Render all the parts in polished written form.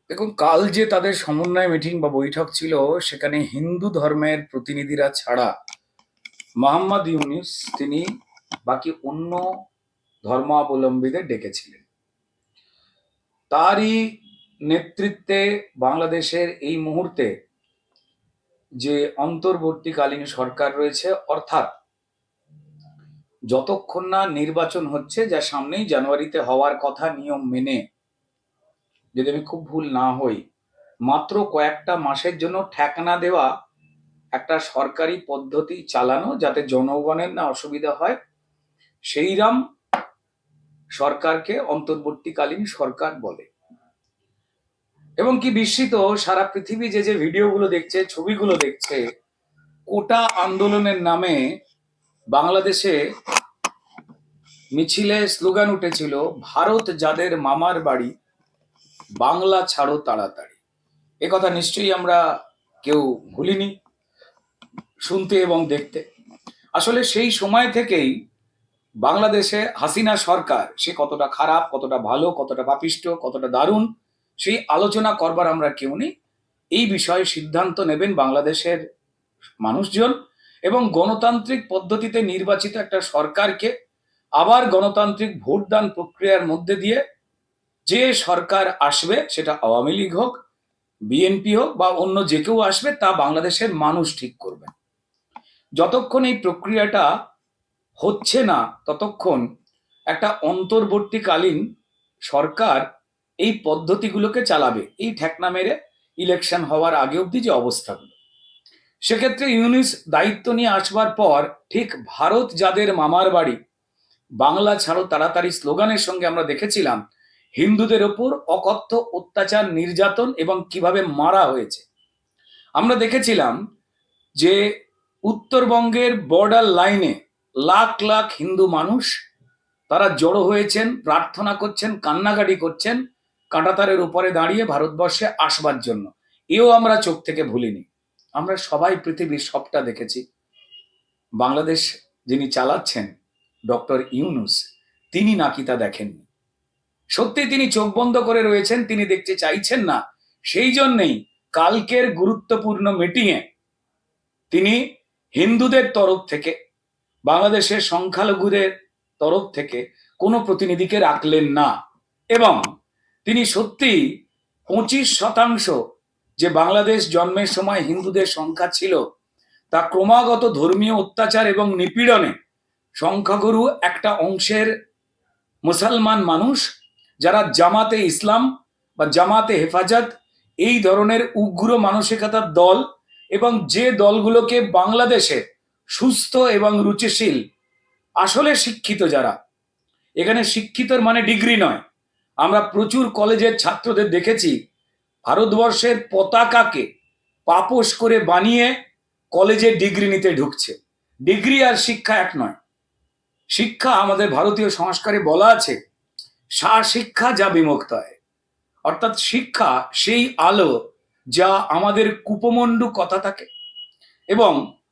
দেখুন, কাল যে তাদের সমন্বয় মিটিং বা বৈঠক ছিল, সেখানে হিন্দু ধর্মের প্রতিনিধিরা ছাড়া মোহাম্মদ ইউনূস তিনি বাকি অন্য ধর্মাবলম্বীদের ডেকেছিলেন। তারই নেতৃত্বে বাংলাদেশের এই মুহূর্তে যে অন্তর্বর্তীকালীন সরকার রয়েছে, অর্থাৎ যতক্ষণ না নির্বাচন হচ্ছে, যা সামনেই জানুয়ারিতে হওয়ার কথা নিয়ম মেনে, যদি আমি খুব ভুল না হই, মাত্র কয়েকটা মাসের জন্য ঠেকানা দেওয়া একটা সরকারি পদ্ধতি চালানো, যাতে জনগণের না অসুবিধা হয়, সেইরাম সরকারকে অন্তর্বর্তীকালীন সরকার বলে। এবং কি বিস্মিত সারা পৃথিবী যে যে ভিডিওগুলো দেখছে, ছবিগুলো দেখছে, কোটা আন্দোলনের নামে বাংলাদেশে মিছিলে স্লোগান উঠেছিল, ভারত যাদের মামার বাড়ি, বাংলা ছাড়ো তাড়াতাড়ি। কথা নিশ্চয়ই আমরা কেউ ভুলিনি শুনতে এবং দেখতে। আসলে সেই সময় থেকেই বাংলাদেশে হাসিনা সরকার, সে কতটা খারাপ, কতটা ভালো, কতটা পাপিষ্ট, কতটা দারুণ, সেই আলোচনা করবার আমরা কেউ নেই। এই বিষয়ে সিদ্ধান্ত নেবেন বাংলাদেশের মানুষজন, এবং গণতান্ত্রিক পদ্ধতিতে নির্বাচিত একটা সরকারকে আবার গণতান্ত্রিক ভোটদান প্রক্রিয়ার মধ্যে দিয়ে যে সরকার আসবে, সেটা আওয়ামী লীগ হোক, বিএনপি হোক বা অন্য যে কেউ আসবে, তা বাংলাদেশের মানুষ ঠিক করবে। যতক্ষণ এই প্রক্রিয়াটা হচ্ছে না, ততক্ষণ একটা অন্তর্বর্তীকালীন সরকার এই পদ্ধতিগুলোকে চালাবে, এই ঠেকনা মেরে ইলেকশন হওয়ার আগে অবধি যে অবস্থাগুলো। সেক্ষেত্রে ইউনূস দায়িত্ব নিয়ে আসবার পর ঠিক ভারত যাদের মামার বাড়ি, বাংলা ছাড়ো তাড়াতাড়ি স্লোগানের সঙ্গে আমরা দেখেছিলাম হিন্দুদের ওপর অকথ্য অত্যাচার, নির্যাতন এবং কিভাবে মারা হয়েছে। আমরা দেখেছিলাম যে উত্তরবঙ্গের বর্ডার লাইনে লাখ লাখ হিন্দু মানুষ তারা জড়ো হয়েছেন, প্রার্থনা করছেন, কান্নাকাটি করছেন কাঁটাতারের উপরে দাঁড়িয়ে ভারতবর্ষে আসবার জন্য। এও আমরা চোখ থেকে ভুলিনি। আমরা সবাই পৃথিবীর সবটা দেখেছি। বাংলাদেশ যিনি চালাচ্ছেন, ডক্টর ইউনূস, তিনি নাকি তা দেখেননি। সত্যি তিনি চোখ বন্ধ করে রয়েছেন, তিনি দেখতে চাইছেন না। সেই জন্যেই কালকের গুরুত্বপূর্ণ মিটিংয়ে তিনি হিন্দুদের তরফ থেকে, বাংলাদেশের সংখ্যালঘুদের তরফ থেকে কোনো প্রতিনিধিকে রাখলেন না। এবং তিনি সত্যি 25% যে বাংলাদেশ জন্মের সময় হিন্দুদের সংখ্যা ছিল, তা ক্রমাগত ধর্মীয় অত্যাচার এবং নিপীড়নে সংখ্যাগুরু একটা অংশের মুসলমান মানুষ, যারা জামাতে ইসলাম বা জামাতে হেফাজত, এই ধরনের উগ্র মানসিকতার দল, এবং যে দলগুলোকে বাংলাদেশে সুস্থ এবং রুচিশীল, আসলে শিক্ষিত যারা, এখানে শিক্ষিতর মানে ডিগ্রি নয়, আমরা প্রচুর কলেজের ছাত্রদের দেখেছি ভারতবর্ষের পতাকাকে পাপোশ করে বানিয়ে কলেজে ডিগ্রি নিতে ঢুকছে। ডিগ্রি আর শিক্ষা এক নয়। শিক্ষা, আমাদের ভারতীয় সংস্কারে বলা আছে, শিক্ষা যা বিমুক্ত হয়, অর্থাৎ শিক্ষা সেই আলো যা আমাদের কুপমণ্ডু কথা থাকে এবং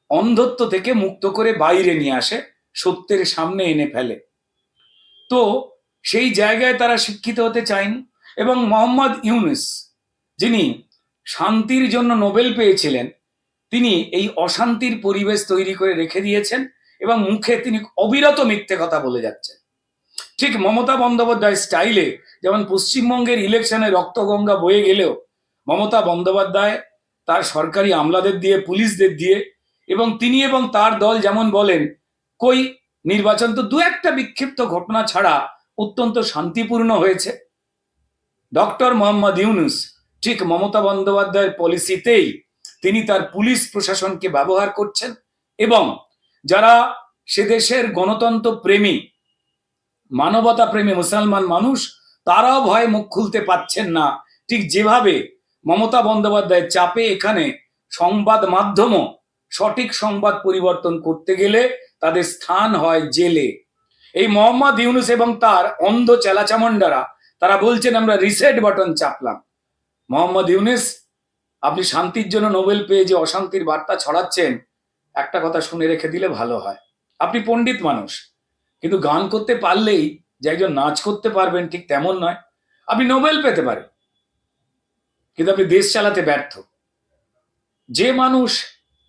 অন্ধত্ব থেকে মুক্ত করে বাইরে নিয়ে আসে, সত্যের সামনে এনে ফেলে। তো সেই জায়গায় তারা শিক্ষিত হতে চায়নি। এবং মোহাম্মদ ইউনূস, যিনি শান্তির জন্য নোবেল পেয়েছিলেন, তিনি এই অশান্তির পরিবেশ তৈরি করে রেখে দিয়েছেন এবং মুখে তিনি অবিরত মিথ্যে কথা বলে যাচ্ছেন। ঠিক মমতা বন্দ্যোপাধ্যায় স্টাইলে, যেমন পশ্চিমবঙ্গের ইলেকশনে রক্তগঙ্গা বয়ে গেলেও মমতা বন্দ্যোপাধ্যায় তার সরকারি আমলাদের দিয়ে, পুলিশদের দিয়ে, এবং তিনি এবং তার দল যেমন বলেন, কই নির্বাচন তো দু একটা বিক্ষিপ্ত ঘটনা ছাড়া অত্যন্ত শান্তিপূর্ণ হয়েছে। ডক্টর মোহাম্মদ ইউনূস ঠিক মমতা বন্দ্যোপাধ্যায়ের পলিসিতেই তিনি তার পুলিশ প্রশাসনকে ব্যবহার করছেন, এবং যারা সে দেশের গণতন্ত্র প্রেমী, মানবতা প্রেমী মুসলমান মানুষ, তারাও ভয়ে মুখ খুলতে পাচ্ছেন না। ঠিক যেভাবে মমতা বন্দ্যোপাধ্যায়ের চাপে এখানে সংবাদ মাধ্যমও সঠিক সংবাদ পরিবর্তন করতে গেলে তাদের স্থান হয় জেলে। এই মোহাম্মদ ইউনূস এবং তার অন্ধ চেলাচামন্ডারা, তারা বলছেন আমরা রিসেট বাটন চাপলাম। মোহাম্মদ ইউনূস, আপনি শান্তির জন্য নোবেল পেয়ে যে অশান্তির বার্তা ছড়াচ্ছেন, একটা কথা শুনে রেখে দিলে ভালো হয়। আপনি পণ্ডিত মানুষ, কিন্তু গান করতে পারলেই যে একজন নাচ করতে পারবেন ঠিক তেমন নয়। আপনি নোবেল পেতে পারেন, কিন্তু আপনি দেশ চালাতে ব্যর্থ। যে মানুষ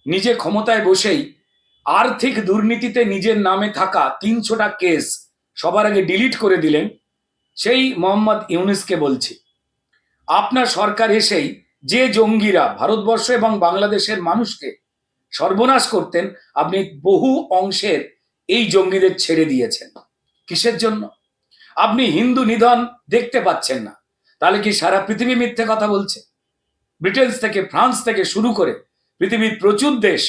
নিজে ক্ষমতায় বসেই আর্থিক দুর্নীতিতে নিজের নামে থাকা 300টা কেস সবার আগে ডিলিট করে দিলেন, সেই মোহাম্মদ ইউনূসকে বলছি, আপনার সরকার এসেই যে জঙ্গিরা ভারতবর্ষ এবং বাংলাদেশের মানুষকে সর্বনাশ করতেন, আপনি বহু অংশের এই জঙ্গিদের ছেড়ে দিয়েছেন। কিসের জন্য? আপনি হিন্দু নিধন দেখতে পাচ্ছেন না, তাহলে কি সারা পৃথিবী মিথ্যে কথা বলছে? ব্রিটেন থেকে ফ্রান্স থেকে শুরু করে পৃথিবীর প্রচুর দেশ,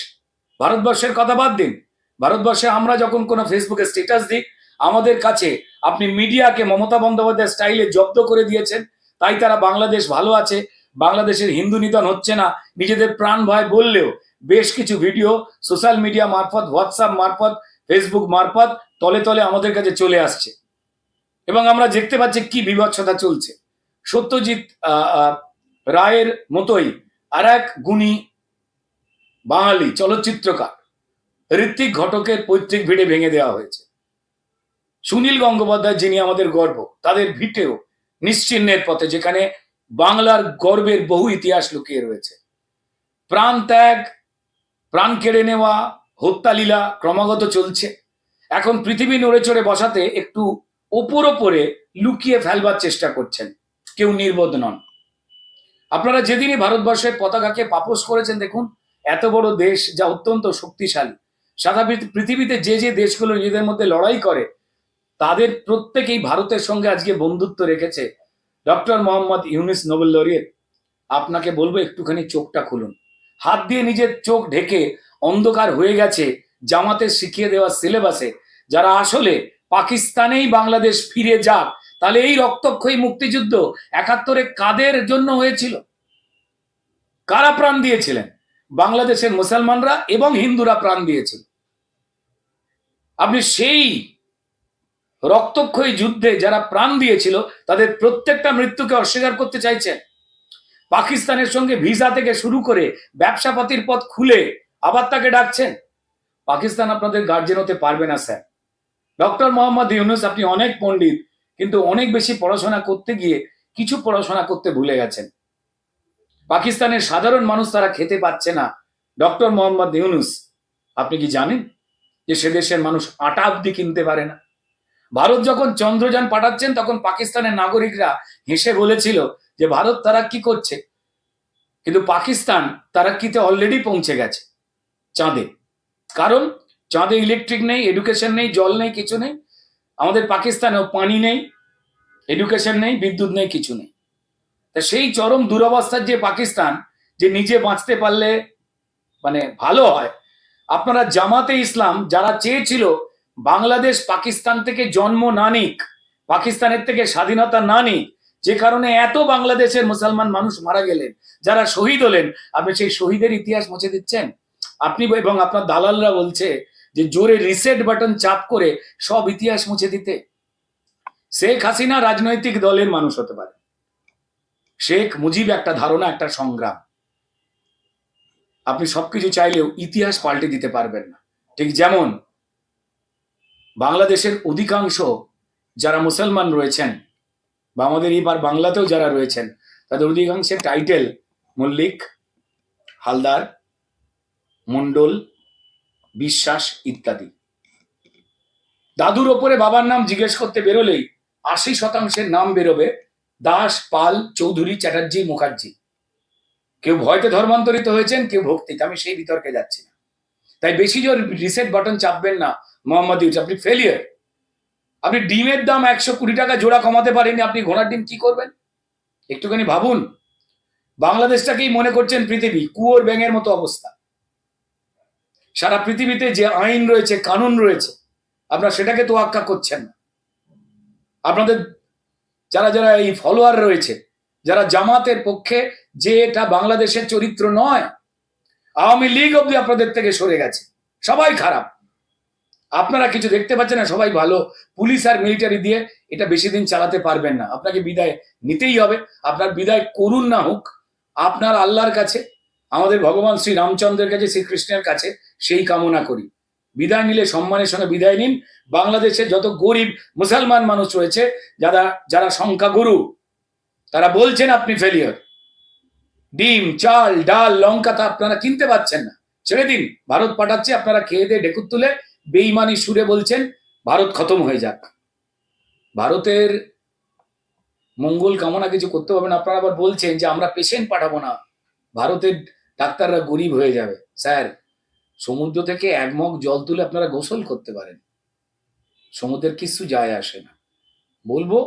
ভারতবর্ষের কথা বাদ দিন, ভারতবর্ষে আমরা যখন কোনো ফেসবুকে স্ট্যাটাস দিই, আমাদের কাছে আপনি মিডিয়াকে মমতা বন্দ্যোপাধ্যায় স্টাইলে জব্দ করে দিয়েছেন, তাই তারা বাংলাদেশ ভালো আছে, বাংলাদেশের হিন্দু নিধন হচ্ছে না নিজেদের প্রাণ ভয় বললেও বেশ কিছু ভিডিও সোশ্যাল মিডিয়া মারফত, হোয়াটসঅ্যাপ মারফত, ফেসবুক মারফত তলে তলে আমাদের কাছে চলে আসছে এবং আমরা দেখতে পাচ্ছি কি বিভৎসতা চলছে। সত্যজিৎ রায়ের মতোই আর এক গুণী বাঙালি চলচ্চিত্রকার ঋত্বিক ঘটকের পৈতৃক ভিটে ভেঙে দেওয়া হয়েছে। সুনীল গঙ্গোপাধ্যায়, যিনি আমাদের গর্ব, তাদের ভিটেও নিশ্চিহ্নের পথে, যেখানে বাংলার গর্বের বহু ইতিহাস লুকিয়ে রয়েছে। প্রাণ ত্যাগ, প্রাণ কেড়ে নেওয়া, হত্যালীলা ক্রমাগত চলছে। এখন পৃথিবী নড়ে চড়ে বসাতে একটু ওপরে লুকিয়ে ফেলবার চেষ্টা করছেন, কেউ নির্বোধ নন। আপনারা যেদিনই ভারতবর্ষের পতাকাকে পাপোশ করেছেন, দেখুন এত বড় দেশ যা অত্যন্ত শক্তিশালী, সারা পৃথিবীতে যে যে দেশগুলো নিজেদের মধ্যে লড়াই করে তাদের প্রত্যেকেই ভারতের সঙ্গে আজকে বন্ধুত্ব রেখেছে। Doctor Mohammad Yunus Nobel laureate, আপনাকে বলবো একটুখানি চোখটা খুলুন। হাত দিয়ে নিজের চোখ ঢেকে অন্ধকার হয়ে গেছে জামাতের শিখিয়ে দেওয়া সিলেবাসে, যারা আসলে পাকিস্তানেই বাংলাদেশ ফিরে যাক, তাহলে এই রক্তক্ষয়ী মুক্তিযুদ্ধ 71-এ কাদের জন্য হয়েছিল? কারা প্রাণ দিয়েছিলেন? বাংলাদেশের মুসলমানরা এবং হিন্দুরা প্রাণ দিয়েছিল। আপনি সেই রক্তক্ষয়ী যুদ্ধে যারা প্রাণ দিয়েছিল তাদের প্রত্যেকটা মৃত্যুকে অস্বীকার করতে চাইছেন। পাকিস্তানের সঙ্গে ভিসা থেকে শুরু করে ব্যবসাপাতির পথ খুলে আবার তাকে ডাকছেন। পাকিস্তান আপনাদের গার্জেন হতে পারবে না স্যার। ডক্টর মোহাম্মদ ইউনূস, আপনি অনেক পণ্ডিত, কিন্তু অনেক বেশি পড়াশোনা করতে গিয়ে কিছু পড়াশোনা করতে ভুলে গেছেন। পাকিস্তানের সাধারণ মানুষ তারা খেতে পাচ্ছে না। ডক্টর মোহাম্মদ ইউনূস, আপনি কি জানেন যে সে দেশের মানুষ আটা অব্দি কিনতে পারে না? ভারত যখন চন্দ্রযান পাঠাচ্ছেন তখন পাকিস্তানের নাগরিকরা হেসে বলেছিল যে ভারত তারাক্কি করছে, কিন্তু পাকিস্তান তারাক্কিতে অলরেডি পৌঁছে গেছে চাঁদে। কারণ চাঁদে ইলেকট্রিক নেই, এডুকেশন নেই, জল নেই, কিছু নেই। আমাদের পাকিস্তানেও পানি নেই, এডুকেশন নেই, বিদ্যুৎ নেই, কিছু নেই। তা সেই চরম দুরবস্থার যে পাকিস্তান, যে নিজে বাঁচতে পারলে মানে ভালো হয়। আপনারা জামাতে ইসলাম যারা চেয়েছিল বাংলাদেশ পাকিস্তান থেকে জন্ম না নিক, পাকিস্তানের থেকে স্বাধীনতা না নিক, যে কারণে এত বাংলাদেশের মুসলমান মানুষ মারা গেলেন, যারা শহীদ হলেন, আপনি সেই শহীদের ইতিহাস মুছে দিচ্ছেন। আপনি এবং আপনার দালালরা বলছে যে জোরে রিসেট বাটন চাপ করে সব ইতিহাস মুছে দিতে। শেখ হাসিনা রাজনৈতিক দলের মানুষ হতে পারে, শেখ মুজিব একটা ধারণা, একটা সংগ্রাম। আপনি সবকিছু চাইলেও ইতিহাস পাল্টে দিতে পারবেন না। ঠিক যেমন বাংলাদেশের অধিকাংশ যারা মুসলমান রয়েছেন বা আমাদের এবার বাংলাতেও যারা রয়েছেন, তাদের অধিকাংশের টাইটেল মল্লিক, হালদার, মন্ডল, বিশ্বাস ইত্যাদি। দাদুর ওপরে বাবার নাম জিজ্ঞেস করতে বেরোলেই 80% নাম বেরোবে দাস, পাল, চৌধুরী, চ্যাটার্জি, মুখার্জি। কেউ ভয়তে ধর্মান্তরিত হয়েছেন, কেউ ভক্তিতে। আমি সেই বিতর্কে যাচ্ছি না। তাই বেশি জোর রিসেট বাটন চাপবেন না মোহাম্মদ ইউনূস, আপনি ফেলিয়ার। আপনি ডিমের দাম 120 টাকা জোড়া কমাতে পারেননি, আপনি ঘোড়ার ডিম কি করবেন? একটুখানি ভাবুন। বাংলাদেশটাকেই মনে করছেন পৃথিবী, কুয়োর ব্যাঙের মতো অবস্থা। সারা পৃথিবীতে যে আইন রয়েছে, কানুন রয়েছে, আপনারা সেটাকে তোয়াক্কা করছেন না। আপনাদের যারা যারা এই ফলোয়ার রয়েছে, যারা জামাতের পক্ষে, যে এটা বাংলাদেশের চরিত্র নয়, আওয়ামী লীগ অব্দি আপনাদের থেকে সরে গেছে, সবাই খারাপ। আপনারা কিছু দেখতে পাচ্ছেন না, সবাই ভালো। পুলিশ আর মিলিটারি দিয়ে এটা বেশি দিন চালাতে পারবেন না, আপনাকে বিদায় নিতেই হবে। আপনার বিদায় করুন না হোক, আপনার আল্লাহর কাছে, আমাদের ভগবান শ্রী রামচন্দ্রের কাছে, শ্রীকৃষ্ণের কাছে সেই কামনা করি। বিদায় নিলে সম্মানের সঙ্গে বিদায় নিন। বাংলাদেশে যত গরিব মুসলমান মানুষ রয়েছে, যারা যারা সংখ্যাগুরু, তারা বলছেন আপনি ফেলিয়ার। ডিম, চাল, ডাল, লঙ্কা তা আপনারা কিনতে পাচ্ছেন না। ছেড়ে দিন, ভারত পাঠাচ্ছে, আপনারা খেয়ে দিয়ে ঢেকুর তুলে বেইমানি সুরে বলছেন ভারত খতম হয়ে যাক। ভারতের মঙ্গল কামনা কিছু করতে হবে না, আপনারা আবার বলছেন যে আমরা পেশেন্ট পাঠাবো না, ভারতের ডাক্তাররা গরিব হয়ে যাবে। স্যার, সমুদ্র থেকে এক মগ জল তুলে আপনারা গোসল করতে পারেন, সমুদ্রের কিছু যায় আসে না। বলবো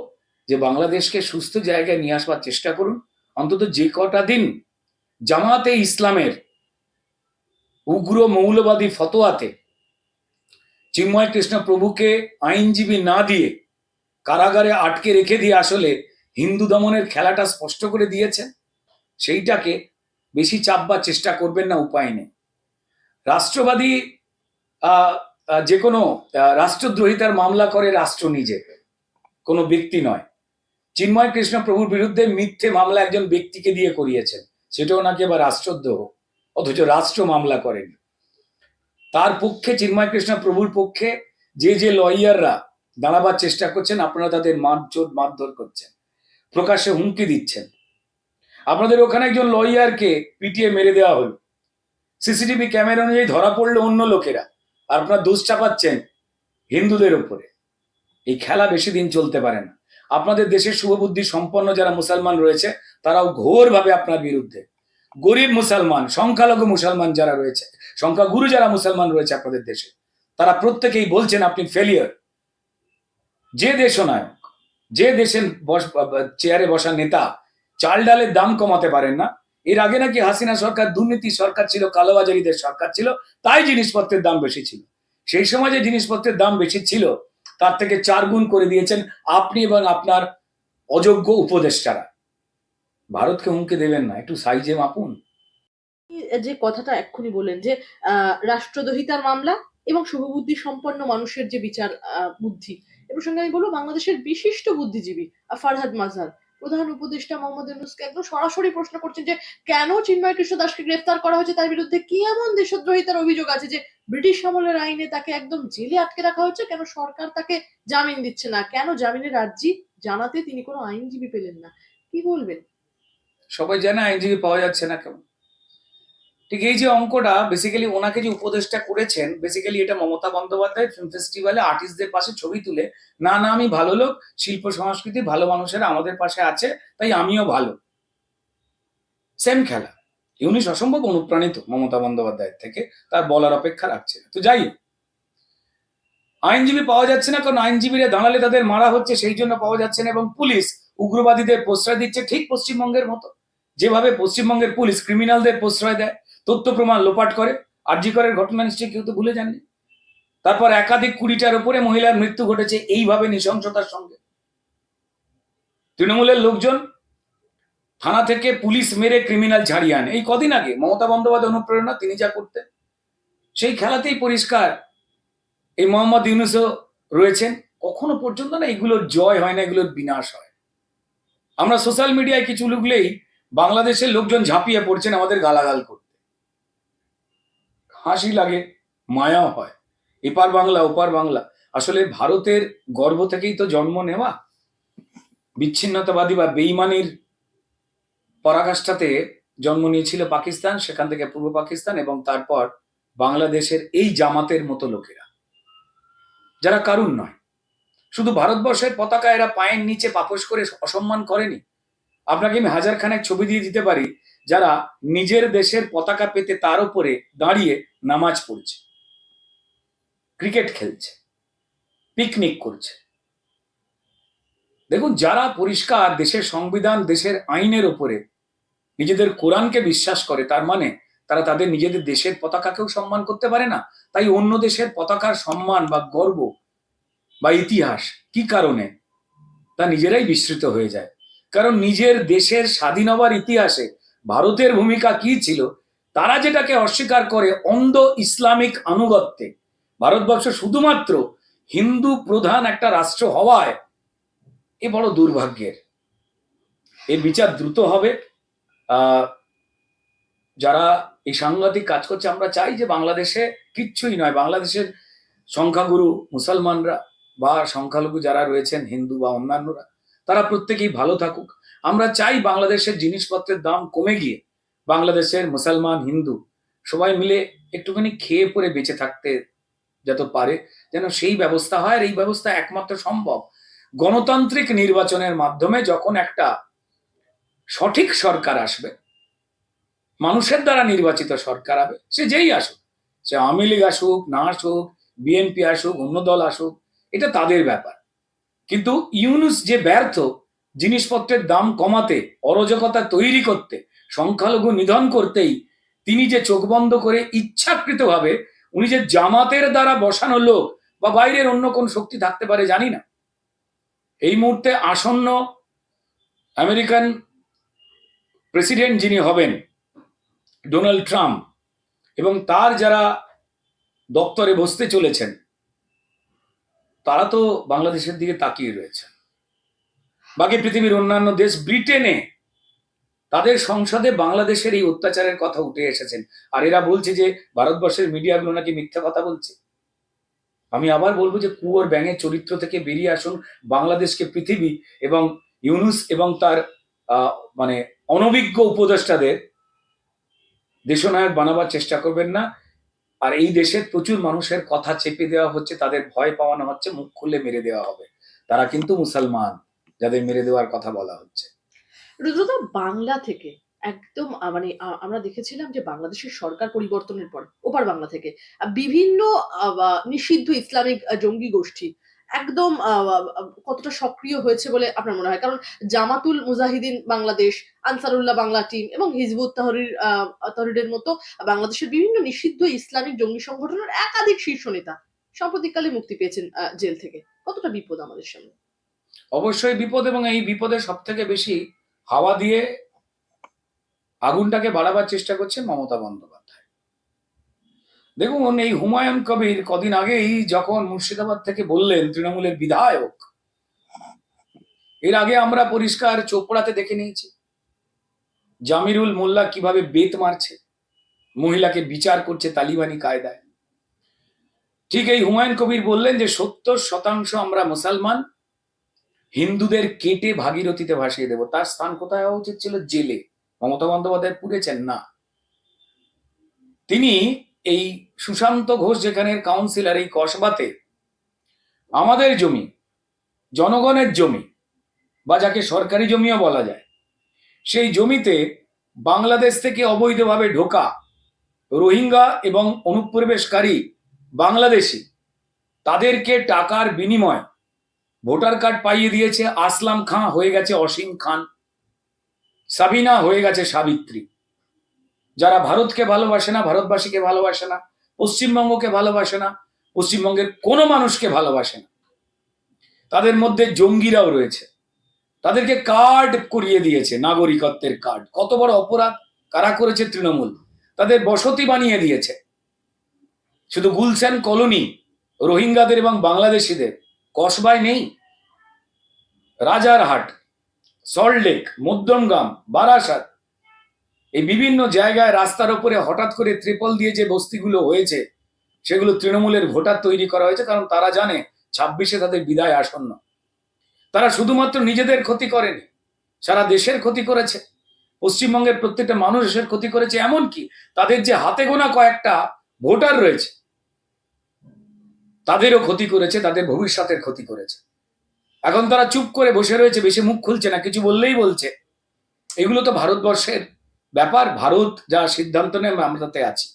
যে বাংলাদেশকে সুস্থ জায়গায় নিয়ে আসবার চেষ্টা করুন। অন্তত যে কটা দিন জামাতে ইসলামের উগ্র মৌলবাদী ফতোয়াতে চিন্ময় কৃষ্ণ প্রভুকে আইনজীবী না দিয়ে কারাগারে আটকে রেখে দিয়ে আসলে হিন্দু দমনের খেলাটা স্পষ্ট করে দিয়েছেন, সেইটাকে বেশি চাপবার চেষ্টা করবেন না, উপায় নেই। রাষ্ট্রবাদী যে কোনো রাষ্ট্রদ্রোহিতার মামলা করে রাষ্ট্র নিজে, কোনো ব্যক্তি নয়। চিন্ময় কৃষ্ণ প্রভুর বিরুদ্ধে মিথ্যে মামলা একজন ব্যক্তিকে দিয়ে করিয়েছেন, সেটাও নাকি আবার রাষ্ট্রদ্রোহ, অথচ রাষ্ট্র মামলা করেনি। তার পক্ষে, চিন্ময় কৃষ্ণ প্রভুর পক্ষে যে লয়াররা দাঁড়াবার চেষ্টা করছেন, আপনারা তাদের মারচোট মারধর করছেন, প্রকাশ্যে হুমকি দিচ্ছেন। আপনাদের ওখানে একজন লয়ারকে পিটিয়ে মেরে দেওয়া হলো, সিসিটিভি ক্যামেরা অনুযায়ী ধরা পড়লো অন্য লোকেরা, আর আপনারা দোষ চাপাচ্ছেন হিন্দুদের উপরে। এই খেলা বেশি দিন চলতে পারে না। আপনাদের দেশের শুভবুদ্ধি সম্পন্ন যারা মুসলমান রয়েছে তারাও ঘোরভাবে আপনার বিরুদ্ধে। গরিব মুসলমান, সংখ্যালঘু মুসলমান যারা রয়েছে, সংখ্যাগুরু যারা মুসলমান রয়েছে আপনাদের দেশে, তারা প্রত্যেকেই বলছেন আপনি ফেলিয়ার। যে দেশনায়ক, যে দেশের চেয়ারে বসা নেতা চাল ডালের দাম কমাতে পারেন না, এর আগে নাকি হাসিনা সরকার দুর্নীতি সরকার ছিল, কালোবাজারিদের সরকার ছিল, তাই জিনিসপত্রের দাম বেশি ছিল। সেই সময় যে জিনিসপত্রের দাম বেশি ছিল তার থেকে 4 গুণ করে দিয়েছেন আপনি এবং আপনার অযোগ্য উপদেষ্টারা। ভারতকে হুমকি দেবেন না, একটু সাইজে মাপুন। যে কথাটা এক্ষুনি বললেন যে রাষ্ট্রদ্রোহিতার মামলা এবং শুভবুদ্ধি সম্পন্ন মানুষের যে বিচার বুদ্ধি, এ প্রসঙ্গে আমি বলবো বাংলাদেশের বিশিষ্ট বুদ্ধিজীবী ফারহাদ মাজার প্রধান উপদেষ্টা মোহাম্মদ ইউনূসকে একদম সরাসরি প্রশ্ন করছেন যে কেন চিন্ময় কৃষ্ণ দাসকে গ্রেফতার করা হয়েছে, তার বিরুদ্ধে কি এমন দেশদ্রোহিতার অভিযোগ আছে যে ব্রিটিশ আমলের আইনে তাকে একদম জেলে আটকে রাখা হচ্ছে, কেন সরকার তাকে জামিন দিচ্ছে না, কেন জামিনের আর্জি জানাতে তিনি কোনো আইনজীবী পেলেন না, কি বলবেন? সবাই জানে আইনজীবী পাওয়া যাচ্ছে না কেমন। ঠিক এই যে অঙ্কটা বেসিক্যালি ওনাকে যে উপদেশটা করেছেন, বেসিক্যালি এটা মমতা বন্দ্যোপাধ্যায় ফিল্ম ফেস্টিভ্যালে আর্টিস্টদের পাশে ছবি তুলে, না না আমি ভালো লোক, শিল্প সংস্কৃতি ভালো মানুষেরা আমাদের পাশে আছে, তাই আমিও ভালো, সেম খেলা। ইউনিশ অসম্ভব অনুপ্রাণিত মমতা বন্দ্যোপাধ্যায়ের থেকে, তার বলার অপেক্ষা রাখছে না। তো যাই, আইনজীবী পাওয়া যাচ্ছে না কারণ আইনজীবীরা দাঁড়ালে তাদের মারা হচ্ছে, সেই জন্য পাওয়া যাচ্ছে না। এবং পুলিশ উগ্রবাদীদের প্রশ্রয় দিচ্ছে, ঠিক পশ্চিমবঙ্গের মতো, যেভাবে পশ্চিমবঙ্গের পুলিশ ক্রিমিনালদের প্রশ্রয় দেয়, তথ্য প্রমাণ লোপাট করে। আরজি করের ঘটনা নিশ্চয়ই কেউ তো ভুলে যাননি। তারপর একাধিক 20টার উপরে মহিলার মৃত্যু ঘটেছে এইভাবে নৃশংসতার সঙ্গে। তৃণমূলের লোকজন থানা থেকে পুলিশ মেরে ক্রিমিনাল ঝাড়িয়ে আনে। এই কদিন আগে মমতা বন্দ্যোপাধ্যায় অনুপ্রেরণা, তিনি যা করতেন সেই খেলাতেই পরিষ্কার এই মোহাম্মদ ইউনূসও রয়েছেন। কখনো পর্যন্ত না এগুলোর জয় হয় না, এগুলোর বিনাশ হয়। আমরা সোশ্যাল মিডিয়ায় কিছু লুকলেই বাংলাদেশের লোকজন ঝাঁপিয়ে পড়ছেন আমাদের গালাগাল করতে। হাসি লাগে, মায়াও হয়। এপার বাংলা ওপার বাংলা, আসলে ভারতের গর্ভ থেকেই তো জন্ম নেওয়া। বিচ্ছিন্নতাবাদী বা বেইমানির পরাকাষ্ঠাতে জন্ম নিয়েছিল পাকিস্তান, সেখান থেকে পূর্ব পাকিস্তান, এবং তারপর বাংলাদেশের এই জামাতের মতো লোকেরা, যারা কারুর নয়। শুধু ভারতবর্ষের পতাকা এরা পায়ের নিচে পাপোশ করে অসম্মান করেনি। আপনাকে আমি হাজারখানেক ছবি দিয়ে দিতে পারি যারা নিজের দেশের পতাকা পেতে তার উপরে দাঁড়িয়ে নামাজ পড়ছে, ক্রিকেট খেলছে, পিকনিক করছে। দেখুন, যারা পরিষ্কার দেশের সংবিধান, দেশের আইনের উপরে নিজেদের কোরআনকে বিশ্বাস করে, তার মানে তারা তাদের নিজেদের দেশের পতাকাকেও সম্মান করতে পারে না। তাই অন্য দেশের পতাকার সম্মান বা গর্ব বা ইতিহাস কি কারণে, তা নিজেরাই বিস্মৃত হয়ে যায়। কারণ নিজের দেশের স্বাধীন হবার ইতিহাসে ভারতের ভূমিকা কি ছিল, তারা যেটাকে অস্বীকার করে অন্ধ ইসলামিক আনুগত্যে ভারতবর্ষ শুধুমাত্র হিন্দু প্রধান একটা রাষ্ট্র হওয়ায় এ বড় দুর্ভাগ্যের। এর বিচার দ্রুত হবে। যারা এই সাংঘাতিক কাজ করছে, আমরা চাই যে বাংলাদেশে কিচ্ছুই নয়, বাংলাদেশের সংখ্যাগুরু মুসলমানরা বা সংখ্যালঘু যারা রয়েছেন হিন্দু বা অন্যান্যরা, তারা প্রত্যেকেই ভালো থাকুক। আমরা চাই বাংলাদেশের জিনিসপত্রের দাম কমে গিয়ে বাংলাদেশের মুসলমান হিন্দু সবাই মিলে একটুখানি খেয়ে পরে বেঁচে থাকতে যত পারে, যেন সেই ব্যবস্থা হয়। আর এই ব্যবস্থা একমাত্র সম্ভব গণতান্ত্রিক নির্বাচনের মাধ্যমে, যখন একটা সঠিক সরকার আসবে, মানুষের দ্বারা নির্বাচিত সরকার হবে, সে যেই আসুক, সে আওয়ামী লীগ আসুক না আসুক, বিএনপি আসুক, অন্য দল আসুক, এটা তাদের ব্যাপার। কিন্তু ইউনূস যে ব্যর্থ জিনিসপত্রের দাম কমাতে, অরাজকতা তৈরি করতে, সংখ্যালঘু নিধন করতেই, তিনি যে চোখ বন্ধ করে ইচ্ছাকৃতভাবে, উনি যে জামাতের দ্বারা বসানো লোক বা বাইরের অন্য কোন শক্তি থাকতে পারে জানি না, এই মুহূর্তে আসন্ন আমেরিকান প্রেসিডেন্ট যিনি হবেন ডোনাল্ড ট্রাম্প, এবং তার যারা দপ্তরে বসতে চলেছেন, তারা তো বাংলাদেশের দিকে তাকিয়ে রয়েছে। বাকি পৃথিবীর অন্যান্য দেশ, ব্রিটেনে তাদের সংসদে বাংলাদেশের এই অত্যাচারের কথা উঠে এসেছেন, আর এরা বলছে যে ভারতবর্ষের মিডিয়াগুলো নাকি মিথ্যা কথা বলছে। আমি আবার বলবো যে কুয়োর ব্যাঙের চরিত্র থেকে বেরিয়ে আসুন, বাংলাদেশকে পৃথিবী এবং ইউনূস এবং তার মানে অনভিজ্ঞ উপদেষ্টাদের দেশনায়ক বানাবার চেষ্টা করবেন না। আর এই দেশের প্রচুর মানুষের কথা চেপে দেওয়া হচ্ছে, তাদের ভয় পাওয়ানো হচ্ছে, মুখ খুলে মেরে দেওয়া হবে। তারা কিন্তু মুসলমান, যাদের মেরে দেওয়ার কথা বলা হচ্ছে। রুদ্রদা, বাংলা থেকে একদম মানে আমরা দেখেছিলাম যে বাংলাদেশের সরকার পরিবর্তনের পর ওপার বাংলা থেকে বিভিন্ন নিষিদ্ধ ইসলামিক জঙ্গি গোষ্ঠী একদম কতটা সক্রিয় হয়েছে বলে আপনার মনে হয়? কারণ জামাতুল মুজাহিদিন বাংলাদেশ, আনসারুল্লাহ বাংলা টিম এবং হিজবুত তাহরিরের মতো বাংলাদেশের বিভিন্ন নিষিদ্ধ ইসলামিক জঙ্গি সংগঠনের একাধিক শীর্ষ নেতা সাম্প্রতিককালে মুক্তি পেয়েছেন জেল থেকে। কতটা বিপদ আমাদের সামনে? অবশ্যই বিপদ, এবং এই বিপদে সব থেকে বেশি হাওয়া দিয়ে আগুনটাকে বাড়াবার চেষ্টা করছে মমতা বন্দ্যোপাধ্যায়। দেখুন, এই হুমায়ুন কবির কদিন আগেই যখন মুর্শিদাবাদ থেকে বললেন তৃণমূলের বিধায়ক, এর আগে আমরা পরিষ্কার চোপড়াতে দেখে নিয়েছি জামিরুল মোল্লা কিভাবে বেত মারছে, মহিলাকে বিচার করছে তালিবানি কায়দায়। ঠিক এই হুমায়ুন কবির বললেন যে 70% আমরা মুসলমান, হিন্দুদের কেটে ভাগীরথীতে ভাসিয়ে দেব। তার স্থান কোথায় হওয়া উচিত ছিল? জেলে। মমতা বন্দ্যোপাধ্যায় পুড়েছেন না। তিনি এই সুশান্ত ঘোষ যেখানের কাউন্সিলর, এই কসবাতে আমাদের জমি, জনগণের জমি, বা যাকে সরকারি জমিও বলা যায়, সেই জমিতে বাংলাদেশ থেকে অবৈধভাবে ঢোকা রোহিঙ্গা এবং অনুপ্রবেশকারী বাংলাদেশি, তাদেরকে টাকার বিনিময় ভোটার কার্ড পাইয়ে দিয়েছে। আসলাম খাঁ হয়ে গেছে অসীম খান, সাবিনা হয়ে গেছে সাবিত্রী। যারা ভারতকে ভালোবাসে না, ভারতবাসীকে ভালোবাসে না, পশ্চিমবঙ্গকে ভালোবাসে না, পশ্চিমবঙ্গের কোনো মানুষকে ভালোবাসে না, তাদের মধ্যে জঙ্গিরাও রয়েছে। তাদেরকে কার্ড করিয়ে দিয়েছে, নাগরিকত্বের কার্ড। কত বড় অপরাধ কারা করেছে? তৃণমূল। তাদের বসতি বানিয়ে দিয়েছে। শুধু গুলশান কলোনি রোহিঙ্গাদের এবং বাংলাদেশিদের, কসবায় নেই, রাজারহাট, সল্টলেক, মধ্যমগ্রাম, বারাসাত, এই বিভিন্ন জায়গায় রাস্তার উপরে হঠাৎ করে ত্রিপল দিয়ে যে বস্তিগুলো হয়েছে, সেগুলো তৃণমূলের ভোটার তৈরি করা হয়েছে। কারণ তারা জানে 26-এ তাদের বিদায় আসন্ন। তারা শুধুমাত্র নিজেদের ক্ষতি করেনি, সারা দেশের ক্ষতি করেছে, পশ্চিমবঙ্গের প্রত্যেকটা মানুষের ক্ষতি করেছে। এমনকি তাদের যে হাতে গোনা কয়েকটা ভোটার রয়েছে, তাদেরও ক্ষতি করেছে, তাদের ভবিষ্যতের ক্ষতি করেছে। এখন তারা চুপ করে বসে রয়েছে, বেশি মুখ খুলছে না, কিছু বললেই বলছে এগুলো তো ভারতবর্ষের ব্যাপার, ভারত যা সিদ্ধান্ত নেয় আমরা তাতে আছি।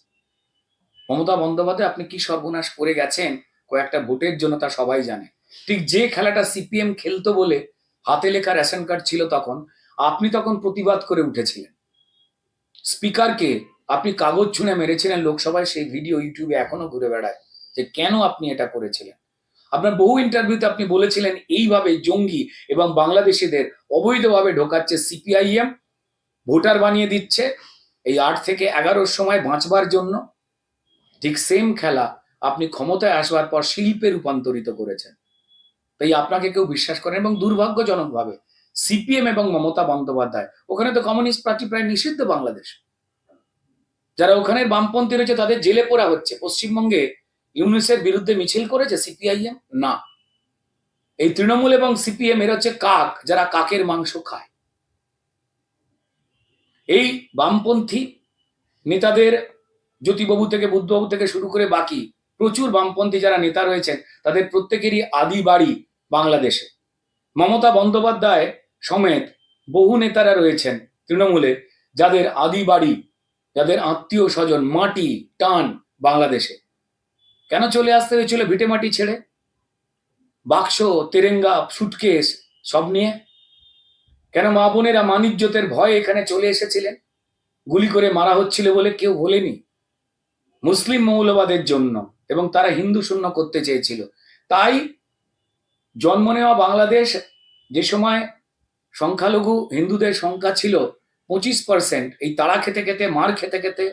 মমতা বন্দ্যোপাধ্যায়, আপনি কি সর্বনাশ করে গেছেন কয়েকটা ভোটের জন্য, তা সবাই জানে। ঠিক যে খেলাটা সিপিএম খেলতো বলে হাতে লেখা রেশন কার্ড ছিল, তখন আপনি তখন প্রতিবাদ করে উঠেছিলেন। স্পিকারকে আপনি কাগজ ছুঁড়ে মেরেছিলেন লোকসভায়, সেই ভিডিও ইউটিউবে এখনো ঘুরে বেড়ায় যে কেন আপনি এটা করেছিলেন। আপনার বহু ইন্টারভিউতে আপনি বলেছিলেন এইভাবে জঙ্গি এবং বাংলাদেশিদের অবৈধভাবে ঢোকাচ্ছে সিপিআইএম, ভোটার বানিয়ে দিচ্ছে এই 8 থেকে 11-র সময় বাঁচবার জন্য। ঠিক সেম খেলা আপনি ক্ষমতায় আসবার পর শিল্পে রূপান্তরিত করেছেন। তাই আপনাকে কেউ বিশ্বাস করেন। এবং দুর্ভাগ্যজনকভাবে সিপিএম এবং মমতা বন্দ্যোপাধ্যায়, ওখানে তো কমিউনিস্ট পার্টি প্রায় নিষিদ্ধ বাংলাদেশ, যারা ওখানের বামপন্থী রয়েছে তাদের জেলে পোড়া হচ্ছে। পশ্চিমবঙ্গে ইউনূসের বিরুদ্ধে মিছিল করেছে সিপিআইএম? না। এই তৃণমূল এবং সিপিএম এর হচ্ছে কাক, যারা কাকের মাংস খায়। এই বামপন্থী নেতাদের, জ্যোতিবাবু থেকে বুদ্ধবাবু থেকে শুরু করে বাকি প্রচুর বামপন্থী যারা নেতা রয়েছেন, তাদের প্রত্যেকেরই আদি বাড়ি বাংলাদেশে। মমতা বন্দ্যোপাধ্যায় সমেত বহু নেতারা রয়েছেন তৃণমূলে, যাদের আদি বাড়ি, যাদের আত্মীয় স্বজন, মাটি টান বাংলাদেশে। কেন চলে আসতে হয়েছিল ভিটে মাটি ছেড়ে, বাক্স, তেরেঙ্গা, সুটকেস সব নিয়ে? কেন মা বোনেরা মানিজ্যতের ভয়ে এখানে চলে এসেছিলেন? গুলি করে মারা হচ্ছিল বলে কেউ বলেনি? মুসলিম মৌলবাদের জন্য, এবং তারা হিন্দু শূন্য করতে চেয়েছিল। তাই জন্ম নেওয়া বাংলাদেশ, যে সময় সংখ্যালঘু হিন্দুদের সংখ্যা ছিল 25%, এই তাড়া খেতে খেতে, মার খেতে খেতে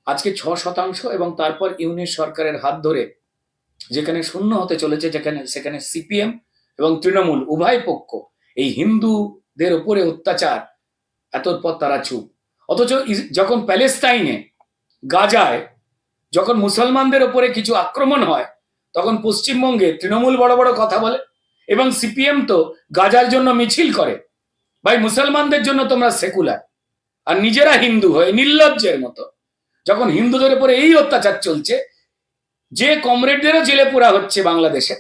আজকে 6%, এবং তারপর ইউনিট সরকারের হাত ধরে যেখানে শূন্য হতে চলেছে, সেখানে সিপিএম এবং তৃণমূল উভয় পক্ষ এই হিন্দুদের উপরে অত্যাচার, এতপর তারা চুপ। অথচ যখন প্যালেস্তাইনে, গাজায় যখন মুসলমানদের উপরে কিছু আক্রমণ হয়, তখন পশ্চিমবঙ্গে তৃণমূল বড় বড় কথা বলে, এবং সিপিএম তো গাজার জন্য মিছিল করে। ভাই, মুসলমানদের জন্য তোমরা সেকুলার, আর নিজেরা হিন্দু হয়ে নির্লজ্জের মতো যখন হিন্দুদের উপরে এই অত্যাচার চলছে, যে কমরেডদেরও জেলে পোড়া হচ্ছে বাংলাদেশে,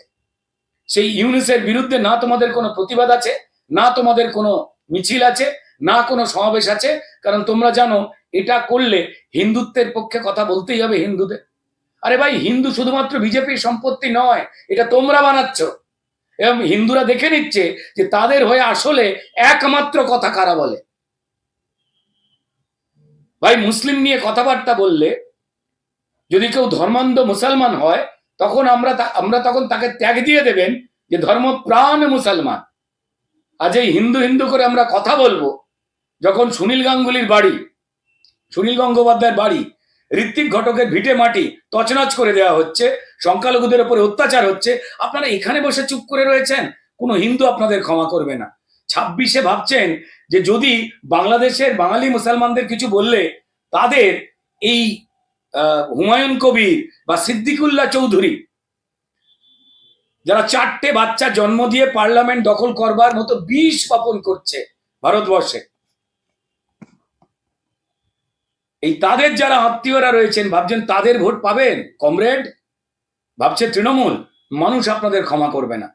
সেই ইউনিসের বিরুদ্ধে না তোমাদের কোনো প্রতিবাদ আছে, না তোমাদের কোনো মিছিল আছে, না কোনো সমাবেশ আছে। কারণ তোমরা জানো এটা করলে হিন্দুত্বের পক্ষে কথা বলতেই হবে হিন্দুদের। আরে ভাই, হিন্দু শুধুমাত্র বিজেপির সম্পত্তি নয়, এটা তোমরা বানাচ্ছ, এবং হিন্দুরা দেখে নিচ্ছে যে তাদের হয়ে আসলে একমাত্র কথা কারা বলে। ভাই, মুসলিম নিয়ে কথাবার্তা বললে, যদি কেউ ধর্মান্ধ মুসলমান হয়, তখন আমরা তখন তাকে ত্যাগ দিয়ে দেবেন যে ধর্মপ্রাণ মুসলমান। আজ এই হিন্দু হিন্দু করে আমরা কথা বলবো, যখন সুনীল গাঙ্গুলির বাড়ি, সুনীল গঙ্গোপাধ্যায়ের বাড়ি, ঋত্বিক ঘটকের ভিটে মাটি তছনছ করে দেওয়া হচ্ছে, সংখ্যালঘুদের উপরে অত্যাচার হচ্ছে, আপনারা এখানে বসে চুপ করে রয়েছেন, কোনো হিন্দু আপনাদের ক্ষমা করবে না। 26-এ ভাবছেন যে যদি বাংলাদেশের বাঙালি মুসলমানদের কিছু বললে তাদের এই হুমায়ুন কবির বা সিদ্দিকুল্লাহ চৌধুরী, যারা 4টে বাচ্চা জন্ম দিয়ে পার্লামেন্ট দখল করবার মতো বিষ বপন করছে ভারতবর্ষে, এই তাদের যারা আত্মীয়রা রয়েছেন, ভাবছেন তাদের ভোট পাবেন? কমরেড, ভাবছে তৃণমূল, মানুষ আপনাদের ক্ষমা করবে না।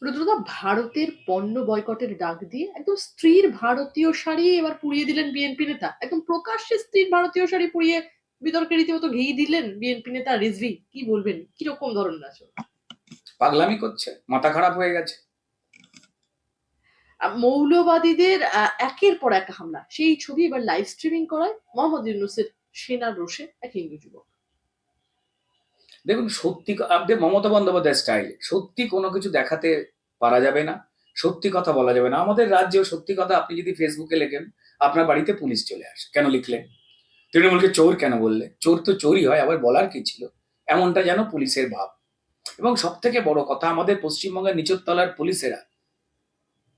রুদ্রদা, ভারতের পণ্য বয়কটের ডাক দিয়ে একদম স্ত্রীর ভারতীয় শাড়ি এবার পুড়িয়ে দিলেন বিএনপি নেতা। একদম প্রকাশ্যে স্ত্রীর ভারতীয় শাড়ি পুড়িয়ে বিতর্কে রীতিমতো ঘি দিলেন বিএনপি নেতা রিজভী। কি বলবেন, কিরকম ধরনের আচরণ? পাগলামি করছে, মাথা খারাপ হয়ে গেছে। মৌলবাদীদের একের পর এক হামলা, সেই ছবি এবার লাইভ স্ট্রিমিং করায় মোহাম্মদ ইউনূসের সেনার রোষে এক হিন্দু যুবক। দেখুন, সত্যি আপনি মমতা বন্দ্যোপাধ্যায় স্টাইল, সত্যি কোনো কিছু দেখাতে পারা যাবে না, সত্যি কথা বলা যাবে না। আমাদের রাজ্যেও সত্যি কথা আপনি যদি ফেসবুকে লেখেন, আপনার বাড়িতে পুলিশ চলে আসে। কেন লিখলেন? তৃণমূলকে চোর কেন বললে? চোর তো চোরই হয়, আবার বলার কি ছিল? এমনটা যেন পুলিশের ভাব। এবং সব থেকে বড় কথা, আমাদের পশ্চিমবঙ্গের নিচের তলার পুলিশেরা,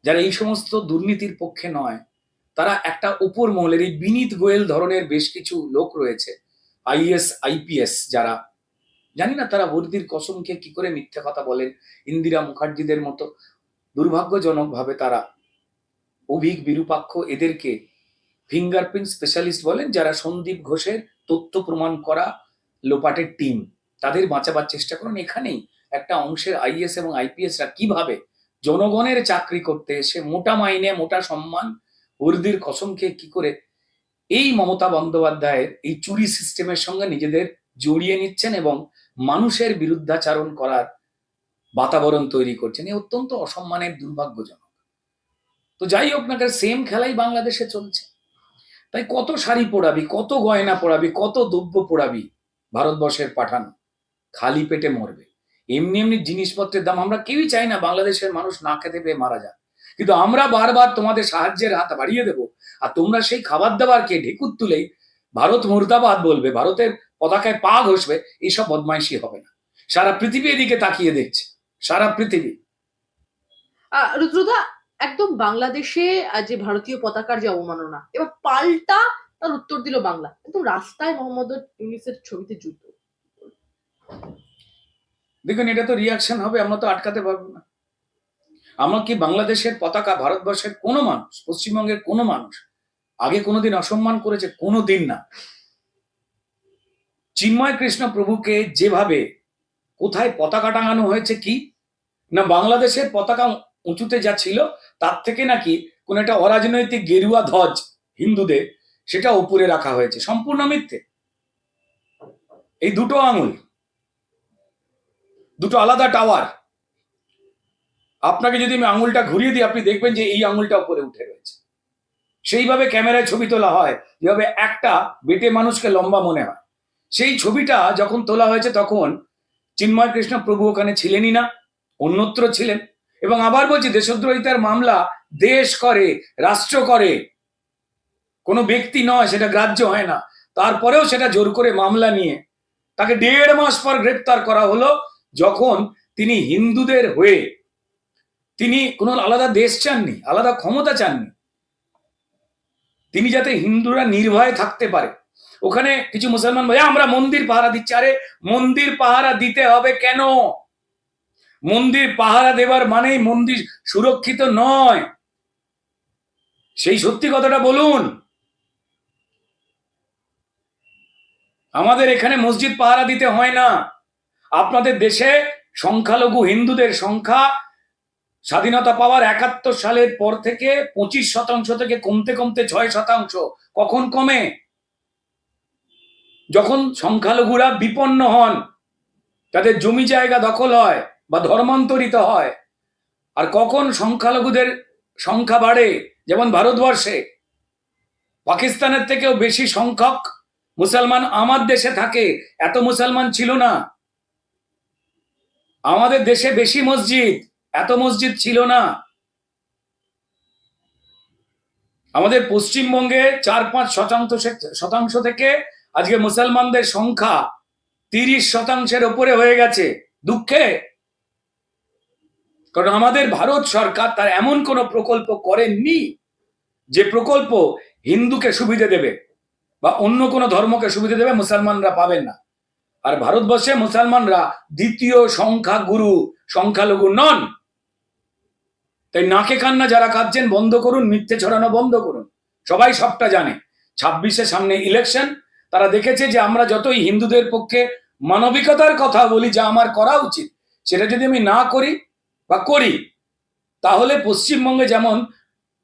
যারা এই সমস্ত দুর্নীতির পক্ষে নয়, তারা একটা উপর মহলের, এই বিনীত গোয়েল ধরনের বেশ কিছু লোক রয়েছে, আইএস আইপিএস, যারা জানি না তারা বর্দির কসম খেয়ে কি করে মিথ্যে কথা বলেন। ইন্দিরা মুখার্জিদের মতো দুর্ভাগ্যজনক ভাবে তারা, অভিক বিরূপাক্ষ, এদেরকে ফিঙ্গারপ্রিন্ট স্পেশালিস্ট বলেন, যারা সন্দীপ ঘোষের তথ্য প্রমাণ করা লোপাটের টিম, তাদের বাঁচাবার চেষ্টা করুন। এখানেই একটা অংশের আইএস এবং আইপিএসরা কিভাবে জনগণের চাকরি করতে এসে মোটা মাইনে, মোটা সম্মান, বর্দির কসম খেয়ে কি করে এই মমতা বন্দ্যোপাধ্যায়ের এই চুরি সিস্টেমের সঙ্গে নিজেদের জড়িয়ে নিচ্ছেন এবং মানুষের বিরুদ্ধাচারণ করার বাতাবরণ তৈরি করছেন, এ অত্যন্ত অসম্মানের, দুর্ভাগ্যজনক। তো যাই হোক না, সেম খেলাই বাংলাদেশে চলছে। তাই কত শাড়ি পোড়াবি, কত গয়না পোড়াবি, কত দ্রব্য পোড়াবি, ভারতবর্ষের পাঠানো খালি পেটে মরবে। এমনি এমনি জিনিসপত্রের দাম, আমরা কেউই চাই না বাংলাদেশের মানুষ না খেতে পেয়ে মারা যাক, কিন্তু আমরা বারবার তোমাদের সাহায্যের হাত বাড়িয়ে দেব, আর তোমরা সেই খাবার দাবার খেয়ে ঢেকুর তুলেই ভারত মুর্দাবাদ বলবে, ভারতের পতাকায় পা ঘষবে। এইসব বদমাইশি হবে না। সারা পৃথিবী এদিকে তাকিয়ে দেখছে, সারা পৃথিবী। রুদ্রদা, একদম বাংলাদেশে যে ভারতীয় পতাকার যে অবমাননা, এবার পাল্টা তার উত্তর দিল বাংলা। একদম রাস্তায় মোহাম্মদ ইউনূসের ছবিতে জুতো। দেখুন, এটা তো রিয়াকশন হবে, আমরা তো আটকাতে পারবো না। আমার কি বাংলাদেশের পতাকা ভারতবর্ষের কোনো মানুষ, পশ্চিমবঙ্গের কোনো মানুষ আগে কোনোদিন অসম্মান করেছে? কোনোদিন না। চিন্ময় কৃষ্ণ প্রভুকে যেভাবে কোথায় পতাকা টাঙানো হয়েছে, কি না বাংলাদেশের পতাকা উঁচুতে যা ছিল তার থেকে নাকি কোন একটা অরাজনৈতিক গেরুয়া ধ্বজ হিন্দুদের, সেটা উপরে রাখা হয়েছে। সম্পূর্ণ মিথ্যে। এই দুটো আঙুল, দুটো আলাদা টাওয়ার। আপনাকে যদি আমি আঙুলটা ঘুরিয়ে দিই, আপনি দেখবেন যে এই আঙুলটা উপরে উঠে রয়েছে। সেইভাবে ক্যামেরায় ছবি তোলা হয়, যেভাবে একটা বেটে মানুষকে লম্বা মনে হয়। সেই ছবিটা যখন তোলা হয়েছে তখন চিন্ময় কৃষ্ণ প্রভু ওখানে ছিলেনই না, অন্যত্র ছিলেন। এবং আবার বলছি, দেশদ্রোহিতার মামলা দেশ করে, রাষ্ট্র করে, কোনো ব্যক্তি নয়, সেটা গ্রাহ্য হয় না। তারপরেও সেটা জোর করে মামলা নিয়ে তাকে 1.5 মাস পর গ্রেপ্তার করা হলো, যখন তিনি হিন্দুদের হয়ে তিনি কোনো আলাদা দেশ চাননি, আলাদা ক্ষমতা চাননি। তিনি যাতে হিন্দুরা নির্ভয়ে থাকতে পারে। ওখানে কিছু মুসলমান ভাই, আমরা মন্দির পাহারা দিচ্ছি। আরে মন্দির পাহারা দিতে হবে কেন? মন্দির পাহারা দেবার মানেই মন্দির সুরক্ষিত নয়, সেই সত্যি কথাটা বলুন। আমাদের এখানে মসজিদ পাহারা দিতে হয় না। আপনাদের দেশে সংখ্যালঘু হিন্দুদের সংখ্যা স্বাধীনতা পাওয়ার 71 সালের পর থেকে 25% থেকে কমতে কমতে 6%। কখন কমে? যখন সংখ্যালঘুরা বিপন্ন হন, তাদের জমি জায়গা দখল হয় বা ধর্মান্তরিত হয়। আর কখন সংখ্যালঘুদের সংখ্যা বাড়ে? যেমন ভারতবর্ষে পাকিস্তানের থেকেও বেশি সংখ্যক মুসলমান আমার দেশে থাকে। এত মুসলমান ছিল না। আমাদের দেশে বেশি মসজিদ, এত মসজিদ ছিল না। আমাদের পশ্চিমবঙ্গে 4-5% থেকে আজকে মুসলমানদের সংখ্যা 30% ওপরে হয়ে গেছে। দুঃখে, কারণ আমাদের ভারত সরকার তার এমন কোনো প্রকল্প করেননি যে প্রকল্প হিন্দুকে সুবিধা দেবে বা অন্য কোনো ধর্মকে সুবিধা দেবে, মুসলমানরা পাবেন না। আর ভারতবর্ষে মুসলমানরা দ্বিতীয় সংখ্যাগুরু, সংখ্যালঘু নন। তাই নাকে কান্না যারা কাঁদছেন বন্ধ করুন, মিথ্যে ছড়ানো বন্ধ করুন। সবাই সবটা জানে। 26-এ সামনে ইলেকশন। তারা দেখেছে যে আমরা যতই হিন্দুদের পক্ষে মানবিকতার কথা বলি, যা আমার করা উচিত, সেটা যদি আমি না করি বা করি, তাহলে পশ্চিমবঙ্গে যেমন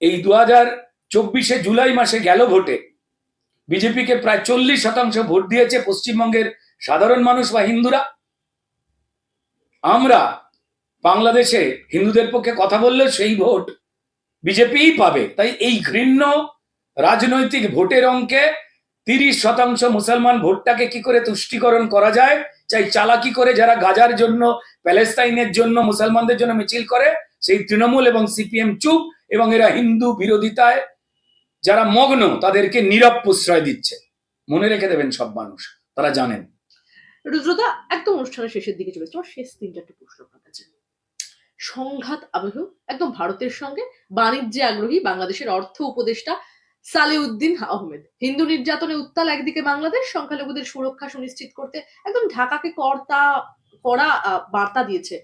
এই 2024-এ জুলাই মাসে গেল ভোটে বিজেপিকে প্রায় 40% ভোট দিয়েছে পশ্চিমবঙ্গের সাধারণ মানুষ বা হিন্দুরা। আমরা বাংলাদেশে হিন্দুদের পক্ষে কথা বললে সেই ভোট বিজেপিই পাবে। তাই এই ঘৃণ্য রাজনৈতিক ভোটের অঙ্কে 30% মুসলমান ভোটটাকে কি করে তুষ্টিকরণ করা যায়, চাই চালাকি করে যারা গাজার জন্য, প্যালেস্তাইনের জন্য, মুসলমানদের জন্য মিছিল করে, সেই তৃণমূল এবং সিপিএম চুপ, এবং এরা হিন্দু বিরোধিতায় যারা মগ্ন তাদেরকে নীরব প্রশ্রয় দিচ্ছে। মনে রেখে দেবেন সব মানুষ, তারা জানেন। রুদ্রদা, একদম অনুষ্ঠানের শেষের দিকে চলে এসেছে। আমার শেষ 3-4টি প্রশ্ন আপনার কাছে। সংঘাত আবহ একদম ভারতের সঙ্গে বাণিজ্যে আগ্রহী বাংলাদেশের অর্থ উপদেষ্টা সালেউদ্দিন আহমেদ হিন্দু নির্যাতনে উত্তাল একদিকে বাংলাদেশ, সংখ্যালঘুদের সুরক্ষা সুনিশ্চিত করতে একদম ঢাকাকে কড়া বার্তা দিয়েছে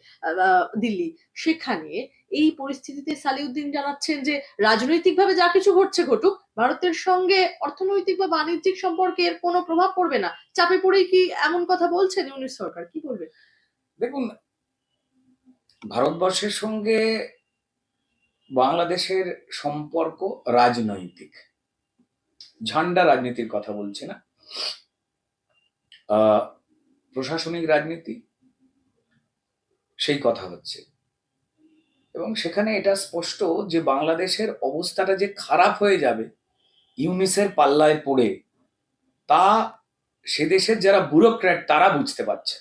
দিল্লি। সেখানে এই পরিস্থিতিতে সালেউদ্দিন জানাচ্ছেন যে রাজনৈতিকভাবে যা কিছু ঘটছে ঘটুক, ভারতের সঙ্গে অর্থনৈতিক বা বাণিজ্যিক সম্পর্কে এর কোনো প্রভাব পড়বে না। চাপে পড়েই কি এমন কথা বলছেন ইউনিস সরকার? কি বলবে? দেখুন, ভারতবর্ষের সঙ্গে বাংলাদেশের সম্পর্ক রাজনৈতিক, ঝান্ডা রাজনীতির কথা বলছি না, প্রশাসনিক রাজনীতি, সেই কথা হচ্ছে। এবং সেখানে এটা স্পষ্ট যে বাংলাদেশের অবস্থাটা যে খারাপ হয়ে যাবে ইউনিসের পাল্লায় পড়ে, তা সে দেশের যারা ব্যুরোক্র্যাট তারা বুঝতে পারছে।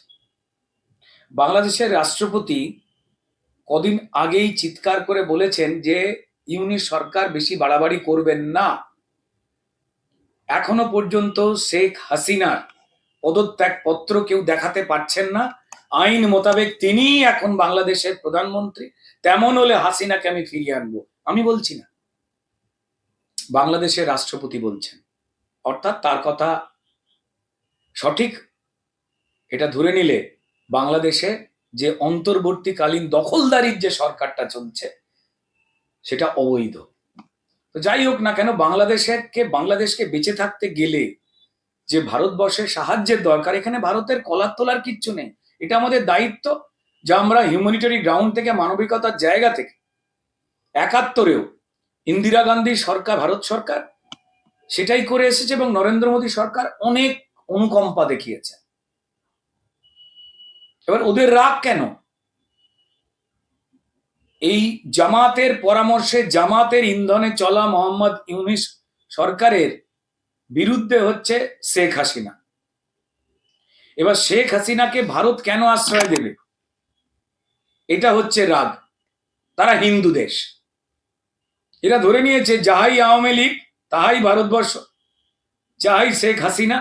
বাংলাদেশের রাষ্ট্রপতি কদিন আগেই চিৎকার করে বলেছেন যে ইউনিস সরকার বেশি বাড়াবাড়ি করবেন না। এখনো পর্যন্ত শেখ হাসিনার পদত্যাগ পত্র কেউ দেখাতে পারছেন না। আইন মোতাবেক তিনি এখন বাংলাদেশের প্রধানমন্ত্রী। তেমন হলে হাসিনাকে আমি ফিরিয়ে আনবো। আমি বলছি না, বাংলাদেশের রাষ্ট্রপতি বলছেন। অর্থাৎ তার কথা সঠিক, এটা ধরে নিলে বাংলাদেশে যে অন্তর্বর্তীকালীন দখলদারির যে সরকারটা চলছে সেটা অবৈধ। তো যাই হোক না কেন, বাংলাদেশকে বেঁচে থাকতে গেলে যে ভারতবর্ষের সাহায্যের দরকার, এখানে ভারতের কলার তোলার কিচ্ছু নেই। এটা আমাদের দায়িত্ব, যা আমরা হিউম্যানিটারি গ্রাউন্ড থেকে, মানবিকতার জায়গা থেকে 71-এও ইন্দিরা গান্ধী সরকার, ভারত সরকার সেটাই করে এসেছে, এবং নরেন্দ্র মোদী সরকার অনেক অনুকম্পা দেখিয়েছে। এবার ওদের রাগ কেন? এই জামাতের পরামর্শে, জামাতের ইন্ধনে চলা মোহাম্মদ ইউনিস সরকারের বিরুদ্ধে হচ্ছে শেখ হাসিনা। এবার শেখ হাসিনাকে ভারত কেন আশ্রয় দেবে, এটা হচ্ছে রাগ। তারা হিন্দু দেশ, এরা ধরে নিয়েছে যাহাই আওয়ামী লীগ তাহাই ভারতবর্ষ, যাহাই শেখ হাসিনা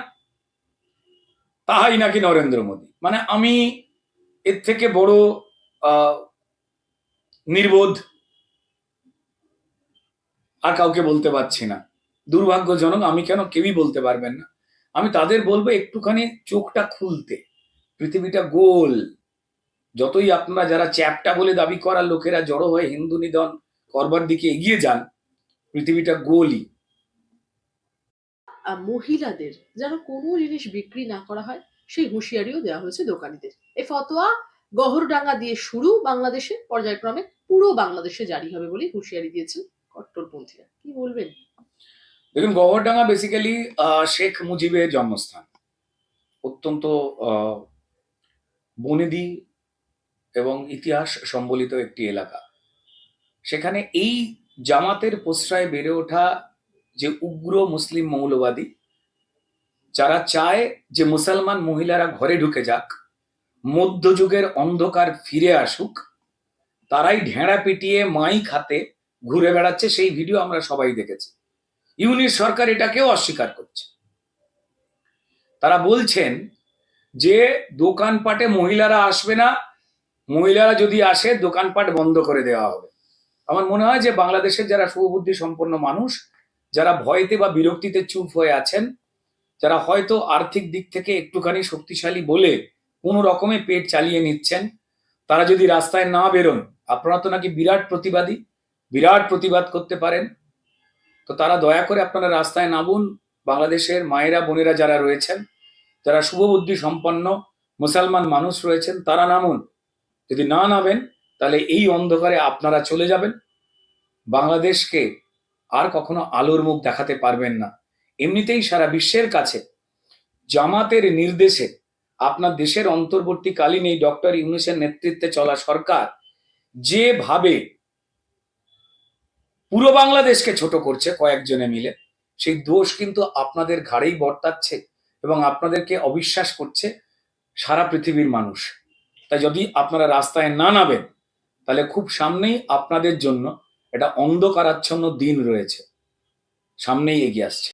তাহাই নাকি নরেন্দ্র মোদী। মানে আমি এর থেকে বড় নির্বোধ আর কাউকে বলতে পারছি না। দুর্ভাগ্যজনক, আমি কেন, কেউই বলতে পারবেন না। আমি তাদের বলবো একটুখানি চোখটা খুলতে। পৃথিবীটা গোল। যতই আপনারা যারা চ্যাপ্টা বলে দাবি করার লোকেরা জড়ো হয়ে হিন্দু নিধন করবার দিকে এগিয়ে যান, পৃথিবীটা গোলই। মহিলাদের যেন কোনো জিনিস বিক্রি না করা হয় সেই হুঁশিয়ারিও দেওয়া হয়েছে দোকানিদের। এই ফতোয়া গহরডাঙ্গা দিয়ে শুরু, বাংলাদেশে পর্যায়ক্রমে পুরো বাংলাদেশে জারি হবে বলে হুঁশিয়ারি দিয়েছেন কট্টরপন্থীরা। কি বলবেন? দেখুন, গহরডাঙ্গা বেসিক্যালি শেখ মুজিবের জন্মস্থান। অত্যন্ত বনেদি এবং ইতিহাস সম্বলিত একটি এলাকা। সেখানে এই জামাতের প্রশ্রয়ে বেড়ে ওঠা যে উগ্র মুসলিম মৌলবাদী, যারা চায় যে মুসলমান মহিলারা ঘরে ঢুকে যাক, মধ্যযুগের অন্ধকার ফিরে আসুক, তারাই ঢেঁড়া পিটিয়ে মাইক হাতে ঘুরে বেড়াচ্ছে। সেই ভিডিও আমরা সবাই দেখেছি। ইউনিস সরকার এটাকেও অস্বীকার করছে। তারা বলছেন যে দোকানপাটে মহিলারা আসবে না, মহিলারা যদি আসে দোকানপাট বন্ধ করে দেওয়া হবে। আমার মনে হয় যে বাংলাদেশের যারা সুবুদ্ধি সম্পন্ন মানুষ, যারা ভয়তে বা বিরক্তিতে চুপ হয়ে আছেন, যারা হয়তো আর্থিক দিক থেকে একটুখানি শক্তিশালী বলে কোনো রকমে পেট চালিয়ে নিচ্ছেন, তারা যদি রাস্তায় না বেরোন, আপনারা তো নাকি বিরাট প্রতিবাদী, বিরাট প্রতিবাদ করতে পারেন, তো তারা দয়া করে আপনারা রাস্তায় নামুন। বাংলাদেশের মায়েরা বোনেরা যারা রয়েছেন, যারা শুভবুদ্ধি সম্পন্ন মুসলমান মানুষ রয়েছেন, তারা নামুন। যদি না নামেন তাহলে এই অন্ধকারে আপনারা চলে যাবেন, বাংলাদেশকে আর কখনো আলোর মুখ দেখাতে পারবেন না। এমনিতেই সারা বিশ্বের কাছে জামাতের নির্দেশে আপনার দেশের অন্তর্বর্তীকালীন এই ডক্টর ইউনূসের নেতৃত্বে চলা সরকার যেভাবে পুরো বাংলাদেশকে ছোট করছে কয়েকজনে মিলে, সেই দোষ কিন্তু আপনাদের ঘাড়েই বর্তাচ্ছে এবং আপনাদেরকে অবিশ্বাস করছে সারা পৃথিবীর মানুষ। তাই যদি আপনারা রাস্তায় না নামেন, তাহলে খুব সামনেই আপনাদের জন্য একটা অন্ধকারাচ্ছন্ন দিন রয়েছে, সামনেই এগিয়ে আসছে।